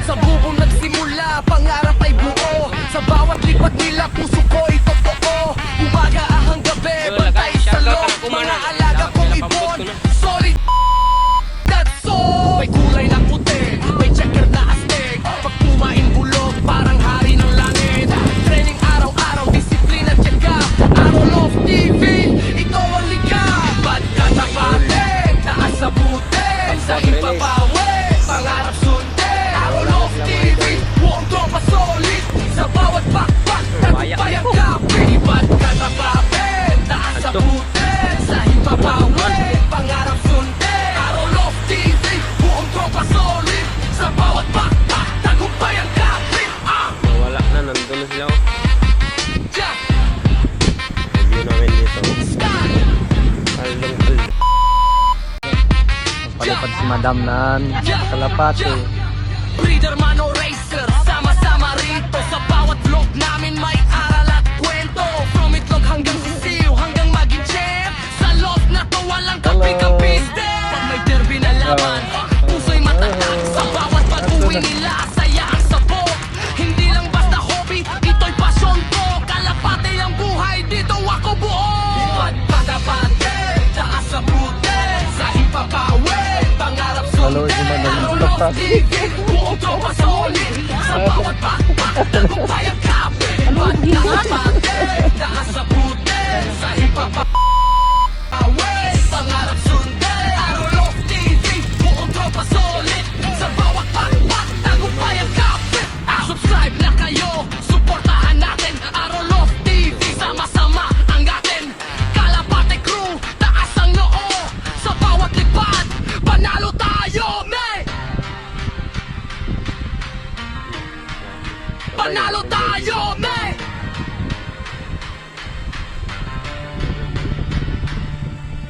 Sa bubong nagsimula, pangarap ay buo. Sa bawat lipad nila, puso ko'y totoo. Umaga hanggang gabi, bantay sa loob. Mga alaga kong ibon, solid. That's all. May kulay na puti, may checker na astig. Pag kumain bulog, parang hari ng langit. Training araw-araw, disiplina tiyaga. Arrow of TV, ito ang liga. Ba't katapatin, taas sa butin. Sa ipapawi, pangarap sundin. Arrow of TV, buong tropa solid. Sa bawat bakbak, tagumpay ang kapit. Ba't katapatin, taas sa butin. Sa ipapawi, pangarap sundin. Arrow of TV, buong tropa solid. Sa bawat bakbak, tagumpay ang kapit. Wala na, nandun na sila. Jack, Review namin dito. Sky, Kaldong-kaldong. Palipad si Madam nan kalapate. Breeder man o racer, sama-sama rito. Sa bawat vlog namin may aral at kwento. From itlog hanggang sisiw, hanggang maging champ. Sa loob na to walang kapi-kapiste. Pag may derby na laban, puso'y matatag. Sa bawat pag-uwi nila, saya ang sabot. Hindi lang basta hobby, ito'y pasyon ko. Kalapate ang buhay, dito ako buo. Pagpagapate, taas sa bute. Sa ipapawi, pangarap Hello, si sundin. Madam Arrow Mustafa. of TV, buong tropa solid. Sa bawat bakbak, tagumpay ang kapit. Pagkakapate, taas sa bute. Sa ipapawi, pangarap sundin. Arrow of TV, buong tropa solid. Sa bawat bakbak, tagumpay ang kapit. Subscribe na kayo, suportahan natin. Arrow of TV, sama-sama ang atin. Kalapate crew, taas ang noo. Sa bawat lipad, panalo tayo, me! Panalo tayo, me!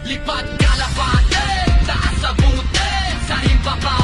Lipad kalapate, taas sa butin. Sa himpapawid,